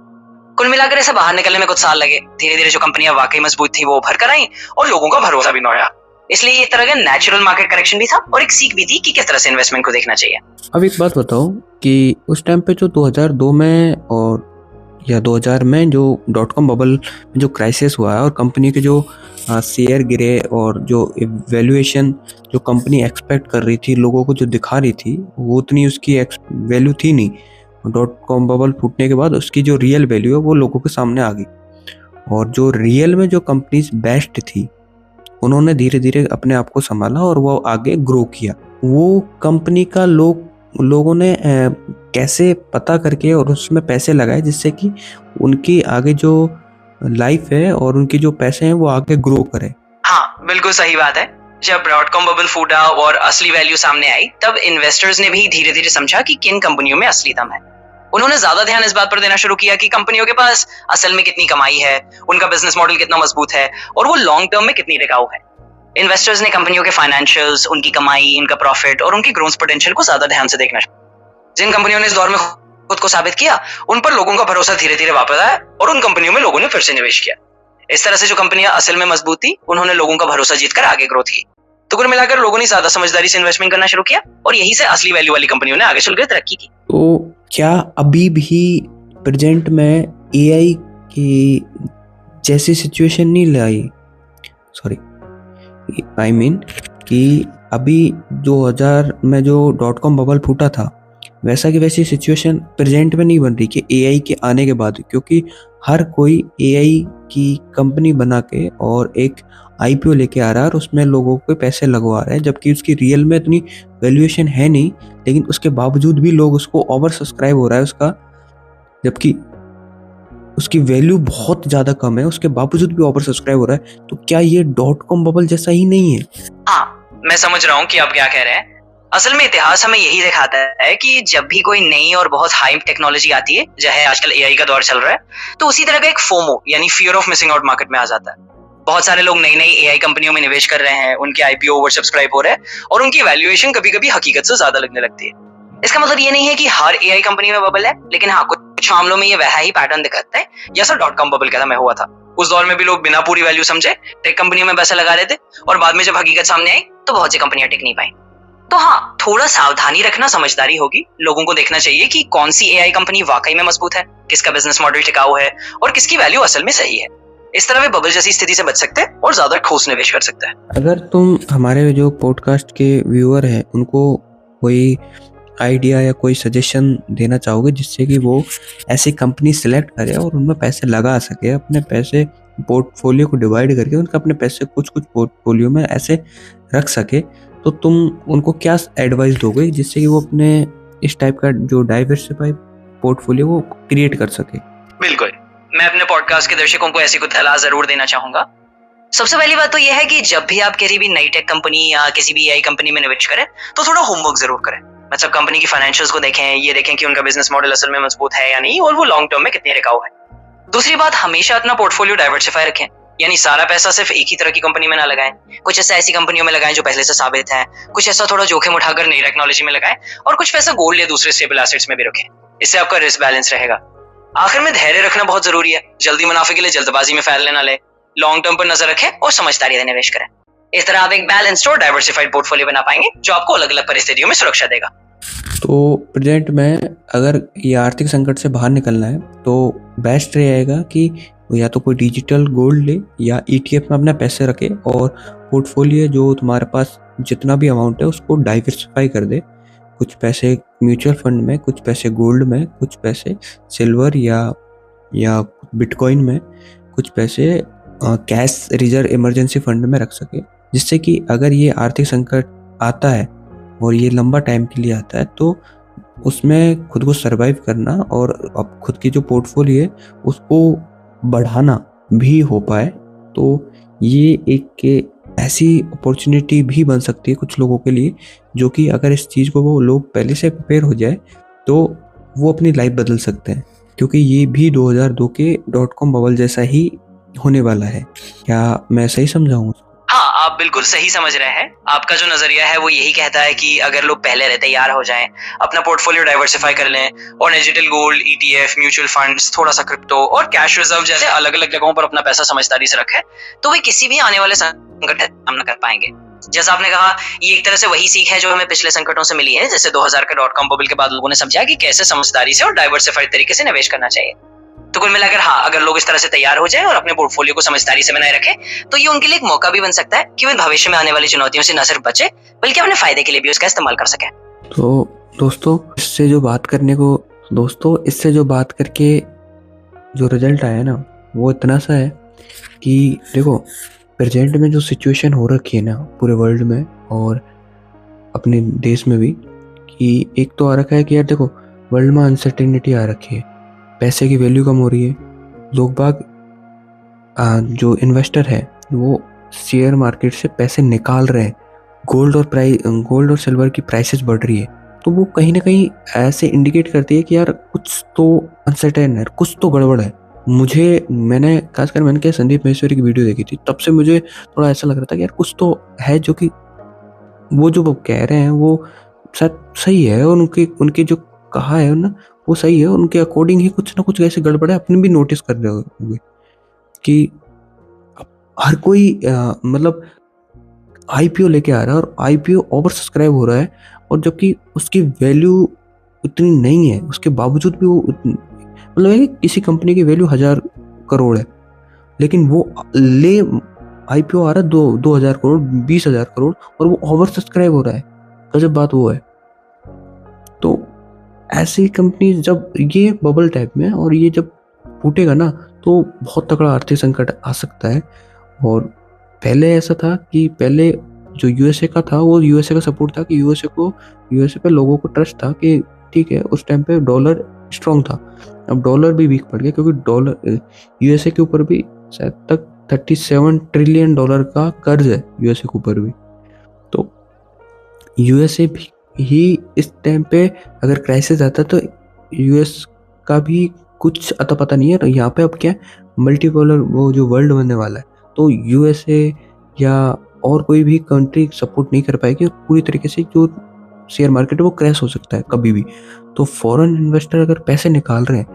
कुल मिलाकर इसे बाहर निकलने में कुछ साल लगे। धीरे धीरे जो कंपनियां वाकई मजबूत थी वो उभर कर आई और लोगों का भरोसा भी नया। इसलिए ये एक तरह का नेचुरल मार्केट करेक्शन भी था और एक सीख भी थी कि किस तरह से इन्वेस्टमेंट को देखना चाहिए। अब एक बात बताओ कि उस टाइम पे जो 2002 में और या 2000 में जो .com बबल जो क्राइसिस हुआ है और कंपनी के जो शेयर गिरे और जो वैल्यूएशन जो कंपनी एक्सपेक्ट कर रही थी, लोगों को जो दिखा रही थी, वो उतनी उसकी वैल्यू थी नहीं। .com बबल फूटने के बाद उसकी जो रियल वैल्यू है वो लोगों के सामने आ गई और जो रियल में जो कंपनीज बेस्ट थी उन्होंने धीरे धीरे अपने आप को संभाला और वो आगे ग्रो किया। वो कंपनी का लोगों ने कैसे पता करके और उसमें पैसे लगाए जिससे कि उनकी आगे जो लाइफ है और उनके जो पैसे हैं वो आगे ग्रो करे। हाँ, बिल्कुल सही बात है। जब .com बबल फूटा और असली वैल्यू सामने आई तब इन्वेस्टर्स ने भी धीरे धीरे समझा कि किन कंपनियों में असली दम है। उन्होंने ज्यादा ध्यान इस बात पर देना शुरू किया कि कंपनियों के पास असल में कितनी कमाई है, उनका बिजनेस मॉडल कितना मजबूत है और वो लॉन्ग टर्म में कितनी टिकाऊ है। इन्वेस्टर्स ने कंपनियों के फाइनेंशियल्स, उनकी कमाई, इनका प्रॉफिट और उनकी ग्रोथ पोटेंशियल को ज्यादा ध्यान से देखना। जिन कंपनियों ने इस दौर में खुद को साबित किया उन पर लोगों का भरोसा धीरे धीरे वापस आया और उन कंपनियों में लोगों ने फिर से निवेश किया। इस तरह से जो कंपनियां असल में मजबूत थी, उन्होंने लोगों का भरोसा जीतकर आगे ग्रोथ की। तो कुल मिलाकर लोगों ने ज्यादा समझदारी से इन्वेस्टमेंट करना शुरू किया और यही से असली वैल्यू वाली कंपनियों ने आगे चलकर तरक्की की। तो क्या अभी भी प्रेजेंट में एआई की जैसी सिचुएशन नहीं लाई, सॉरी आई मीन कि अभी 2000 में जो .com बबल फूटा था, वैसा की वैसी सिचुएशन प्रेजेंट में नहीं बन रही कि एआई के आने के बाद, क्योंकि हर कोई एआई की कंपनी बना के और एक आईपीओ लेके आ रहा है और उसमें लोगों को पैसे लगवा रहा है, जबकि उसकी रियल में इतनी वैल्यूएशन है नहीं, लेकिन उसके बावजूद भी लोग उसको ओवर सब्सक्राइब हो रहा है उसका, जबकि उसकी वैल्यू बहुत ज्यादा कम है, उसके बावजूद भी ओवर सब्सक्राइब हो रहा है। तो क्या ये .com बबल जैसा ही नहीं है? हाँ, मैं समझ रहा हूँ कि आप क्या कह रहे हैं। असल में इतिहास हमें यही दिखाता है कि जब भी कोई नई और बहुत हाई टेक्नोलॉजी आती है, चाहे आजकल एआई का दौर चल रहा है, तो उसी तरह का एक फोमो यानी fear of missing out market में आ जाता है। बहुत सारे लोग नई नई एआई कंपनियों में निवेश कर रहे हैं, उनके आईपीओ ओवर सब्सक्राइब हो रहे हैं और उनकी वैल्यूएशन कभी कभी हकीकत से ज्यादा लगने लगती है। इसका मतलब ये नहीं है कि हर एआई कंपनी में बबल है, लेकिन हाँ, कुछ मामलों में ये वह ही पैटर्न दिखाता है जैसा .com बबल का समय हुआ था। उस दौर में भी लोग बिना पूरी वैल्यू समझे टेक कंपनियों में पैसे लगा रहे थे और बाद में जब हकीकत सामने आई तो बहुत सी कंपनियां टिक नहीं पाई। तो हाँ, थोड़ा सावधानी रखना समझदारी होगी। लोगों को देखना चाहिए कि कौन सी एआई कंपनी वाकई में मजबूत है, किसका बिजनेस मॉडल टिकाऊ है और किसकी वैल्यू असल में सही है। इस तरह वे बबल जैसी स्थिति से बच सकते हैं और ज्यादा ठोस निवेश कर सकते हैं। अगर तुम हमारे जो पॉडकास्ट के व्यूअर हैं उनको कोई आइडिया या कोई सजेशन देना चाहोगे जिससे कि वो ऐसी कंपनी सिलेक्ट करे और उनमें पैसे लगा सके, अपने पैसे पोर्टफोलियो को डिवाइड करके उनका अपने पैसे कुछ कुछ पोर्टफोलियो में ऐसे रख सके, तो तुम उनको क्या एडवाइस दोगे जिससे कि वो अपने इस टाइप का जो डाइवर्सिफाइड पोर्टफोलियो वो क्रिएट कर सके? बिल्कुल, मैं अपने पॉडकास्ट के दर्शकों को ऐसी कुछ सलाह जरूर देना चाहूंगा। सबसे पहली बात तो यह है कि जब भी आप किसी भी नई टेक कंपनी या किसी भी एआई कंपनी में निवेश करें तो थोड़ा होमवर्क जरूर करें। मतलब कंपनी की फाइनेंशियल्स को देखें, ये देखें कि उनका बिजनेस मॉडल असल में मजबूत है या नहीं और वो लॉन्ग टर्म में कितने टिकाऊ है। दूसरी बात, हमेशा अपना पोर्टफोलियो डाइवर्सिफाई रखें, यानी सारा पैसा सिर्फ एक ही तरह की कंपनी में ना लगाएं। कुछ ऐसा ऐसी कंपनियों में लगाएं जो पहले से साबित है, कुछ ऐसा थोड़ा जोखिम उठाकर नई टेक्नोलॉजी में लगाएं और कुछ पैसा गोल्ड या दूसरे स्टेबल एसेट्स में भी रखें। इससे आपका रिस्क बैलेंस रहेगा। आखिर में धैर्य रखना बहुत जरूरी है। जल्दी मुनाफे के लिए जल्दबाजी में फैसले ना ले, लॉन्ग टर्म पर नजर रखें और समझदारी से निवेश करें। इस तरह आप एक बैलेंस्ड और डाइवर्सिफाइड पोर्टफोलियो बना पाएंगे जो आपको अलग अलग परिस्थितियों में सुरक्षा देगा। तो प्रेजेंट में अगर ये आर्थिक संकट से बाहर निकलना है तो बेस्ट रहेगा कि या तो कोई डिजिटल गोल्ड ले या ईटीएफ में अपने पैसे रखे और पोर्टफोलियो जो तुम्हारे पास जितना भी अमाउंट है उसको डाइवर्सिफाई कर दे। कुछ पैसे म्यूचुअल फंड में, कुछ पैसे गोल्ड में, कुछ पैसे सिल्वर या बिटकॉइन में, कुछ पैसे कैश रिजर्व इमरजेंसी फंड में रख सके, जिससे कि अगर ये आर्थिक संकट आता है और ये लंबा टाइम के लिए आता है तो उसमें खुद को सरवाइव करना और अब खुद की जो पोर्टफोलियो है उसको बढ़ाना भी हो पाए। तो ये एक ऐसी अपॉर्चुनिटी भी बन सकती है कुछ लोगों के लिए, जो कि अगर इस चीज़ को वो लोग पहले से प्रिपेयर हो जाए तो वो अपनी लाइफ बदल सकते हैं, क्योंकि ये भी 2002 के .com बबल जैसा ही होने वाला है। क्या मैं सही समझा हूँ? हाँ, आप बिल्कुल सही समझ रहे हैं। आपका जो नजरिया है वो यही कहता है कि अगर लोग पहले रहते तैयार हो जाएं, अपना पोर्टफोलियो डाइवर्सिफाई कर लें और digital gold, ETF, mutual funds, थोड़ा सा क्रिप्टो और कैश रिजर्व जैसे अलग अलग जगहों पर अपना पैसा समझदारी से रखें, तो वे किसी भी आने वाले संकट का सामना कर पाएंगे। जैसा आपने कहा, ये एक तरह से वही सीख है जो हमें पिछले संकटों से मिली है। जैसे 2000 के .com बबल के बाद लोगों ने समझा कि कैसे समझदारी से और डाइवर्सिफाइड तरीके से निवेश करना चाहिए। तो कुल मिलाकर हाँ, अगर लोग इस तरह से तैयार हो जाएं और अपने पोर्टफोलियो को समझदारी से बनाए रखें तो ये उनके लिए एक मौका भी बन सकता है कि वे भविष्य में आने वाली चुनौतियों से न सिर्फ बचे बल्कि अपने फायदे के लिए भी उसका इस्तेमाल कर सकें। तो दोस्तों, इससे जो बात करके जो रिजल्ट आया ना वो इतना सा है कि देखो, प्रेजेंट में जो सिचुएशन हो रखी है ना पूरे वर्ल्ड में और अपने देश में भी, कि एक तो आ रखा है कि यार देखो, वर्ल्ड में अनसर्टेनिटी आ रखी है, पैसे की वैल्यू कम हो रही है, लोग बाग जो इन्वेस्टर है वो शेयर मार्केट से पैसे निकाल रहे हैं, गोल्ड और सिल्वर की प्राइसेस बढ़ रही है, तो वो कहीं ना कहीं ऐसे इंडिकेट करती है कि यार कुछ तो अनसर्टेन है, कुछ तो गड़बड़ है। मैंने क्या संदीप महेश्वरी की वीडियो देखी थी, तब से मुझे थोड़ा ऐसा लग रहा था कि यार कुछ तो है, जो कि वो जो कह रहे हैं वो शायद सही है और उनके जो कहा है ना वो सही है, उनके अकॉर्डिंग ही कुछ ना कुछ ऐसे गड़बड़ है। अपने भी नोटिस कर रहे होंगे कि हर कोई मतलब आईपीओ लेके आ रहा है और आईपीओ ओवर सब्सक्राइब हो रहा है, और जबकि उसकी वैल्यू उतनी नहीं है, उसके बावजूद भी वो मतलब है कि किसी कंपनी की वैल्यू 1000 करोड़ है, लेकिन वो ले आईपीओ आ रहा है 2000 करोड़, 20,000 करोड़, और वो ओवर सब्सक्राइब हो रहा है। गजब बात वो है। तो ऐसी कंपनी जब ये बबल टाइप में है, और ये जब फूटेगा ना, तो बहुत तगड़ा आर्थिक संकट आ सकता है। और पहले ऐसा था कि पहले जो यूएसए का था, वो यूएसए का सपोर्ट था कि यूएसए पे लोगों को ट्रस्ट था कि ठीक है, उस टाइम पे डॉलर स्ट्रांग था। अब डॉलर भी वीक पड़ गया, क्योंकि डॉलर यूएसए के ऊपर भी शायद तक 37 ट्रिलियन डॉलर का कर्ज है यूएसए के ऊपर भी। तो यूएसए भी ही इस टाइम पे अगर क्राइसिस आता तो यूएस का भी कुछ अता पता नहीं है। तो यहाँ पे अब क्या मल्टीपोलर वो जो वर्ल्ड बनने वाला है, तो यूएसए या और कोई भी कंट्री सपोर्ट नहीं कर पाएगी, और पूरी तरीके से जो शेयर मार्केट है वो क्रैश हो सकता है कभी भी। तो फॉरेन इन्वेस्टर अगर पैसे निकाल रहे हैं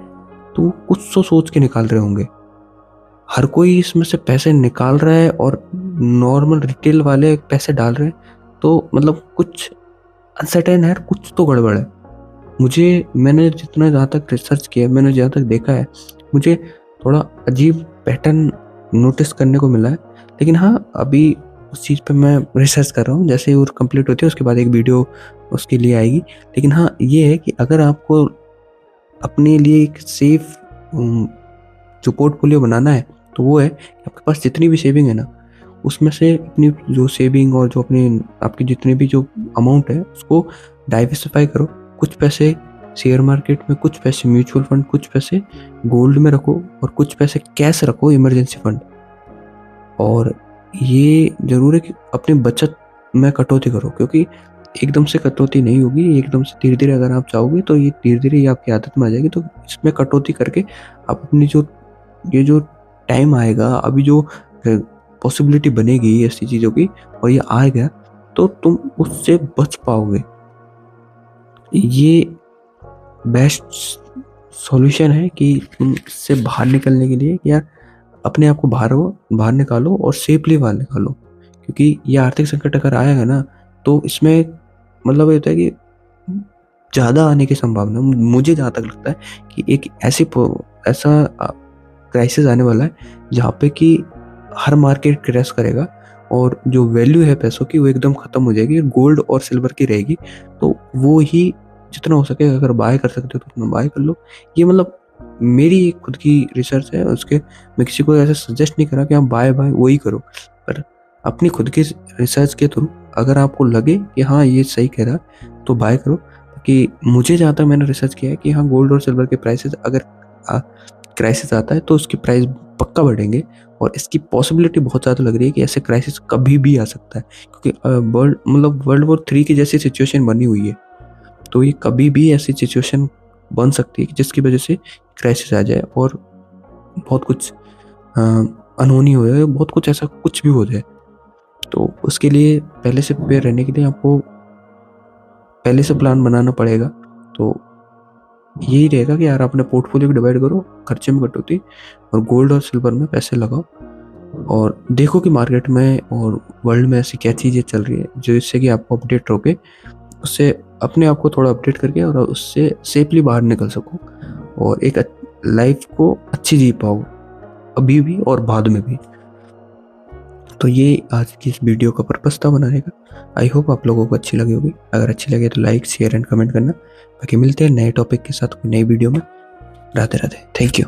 तो वो कुछ तो सोच के निकाल रहे होंगे। हर कोई इसमें से पैसे निकाल रहा है और नॉर्मल रिटेल वाले पैसे डाल रहे हैं, तो मतलब कुछ अनसर्टेन है, कुछ तो गड़बड़ है। मैंने जितना जहाँ तक रिसर्च किया, मैंने जहाँ तक देखा है, मुझे थोड़ा अजीब पैटर्न नोटिस करने को मिला है। लेकिन हाँ, अभी उस चीज़ पे मैं रिसर्च कर रहा हूँ, जैसे ही वो कंप्लीट होती है उसके बाद एक वीडियो उसके लिए आएगी। लेकिन हाँ, ये है कि अगर आपको अपने लिए एक सेफ जो पोर्टफोलियो बनाना है, तो वो है कि आपके पास जितनी भी सेविंग है ना, उसमें से अपनी जो सेविंग और जो अपनी आपकी जितनी भी जो अमाउंट है उसको डाइवर्सिफाई करो। कुछ पैसे शेयर मार्केट में, कुछ पैसे म्यूचुअल फंड, कुछ पैसे गोल्ड में रखो, और कुछ पैसे कैश रखो इमरजेंसी फंड। और ये ज़रूर है कि अपनी बचत में कटौती करो, क्योंकि एकदम से कटौती नहीं होगी। एकदम से धीरे-धीरे अगर आप चाहोगे तो ये धीरे-धीरे ये आपकी आदत में आ जाएगी। तो इसमें कटौती करके आप अपनी ये जो टाइम आएगा, अभी जो पॉसिबिलिटी बनेगी ऐसी चीज़ों की, और ये आएगा, तो तुम उससे बच पाओगे। ये बेस्ट सॉल्यूशन है कि तुम इससे बाहर निकलने के लिए, या अपने आप को बाहर निकालो और सेफली बाहर निकालो। क्योंकि ये आर्थिक संकट अगर आएगा ना, तो इसमें मतलब ये होता है कि ज़्यादा आने की संभावना, मुझे जहाँ तक लगता है कि एक ऐसा क्राइसिस आने वाला है जहाँ पे कि हर मार्केट क्रैश करेगा, और जो वैल्यू है पैसों की वो एकदम ख़त्म हो जाएगी, गोल्ड और सिल्वर की रहेगी। तो वो ही जितना हो सके अगर बाय कर सकते हो तो उतना बाय कर लो। ये मतलब मेरी खुद की रिसर्च है, उसके मैं किसी को ऐसा सजेस्ट नहीं करा कि आप बाय वही करो, पर अपनी खुद की रिसर्च के थ्रू अगर आपको लगे कि हाँ ये सही कह रहा है तो बाय करो। कि मुझे जहाँ तक मैंने रिसर्च किया है कि हाँ, गोल्ड और सिल्वर के प्राइसेस अगर क्राइसिस आता है तो उसके प्राइस पक्का बढ़ेंगे, और इसकी पॉसिबिलिटी बहुत ज़्यादा लग रही है कि ऐसे क्राइसिस कभी भी आ सकता है। क्योंकि वर्ल्ड वॉर 3 की जैसी सिचुएशन बनी हुई है, तो ये कभी भी ऐसी सिचुएशन बन सकती है कि जिसकी वजह से क्राइसिस आ जाए और बहुत कुछ अनहोनी हो जाए, बहुत कुछ ऐसा कुछ भी हो जाए। तो उसके लिए पहले से प्रिपेयर रहने के लिए आपको पहले से प्लान बनाना पड़ेगा। तो यही रहेगा कि यार अपने पोर्टफोलियो को डिवाइड करो, खर्चे में कटौती, और गोल्ड और सिल्वर में पैसे लगाओ, और देखो कि मार्केट में और वर्ल्ड में ऐसी क्या चीज़ें चल रही है जो इससे कि आपको अपडेट रहोगे, उससे अपने आप को थोड़ा अपडेट करके और उससे सेफली बाहर निकल सको, और एक लाइफ को अच्छी जी पाओ, अभी भी और बाद में भी। तो ये आज की इस वीडियो का पर्पस था बनाने का। आई होप आप लोगों को अच्छी लगी होगी। अगर अच्छी लगे तो लाइक, शेयर एंड कमेंट करना। बाकी मिलते हैं नए टॉपिक के साथ कोई नई वीडियो में। Radhe Radhe, thank you.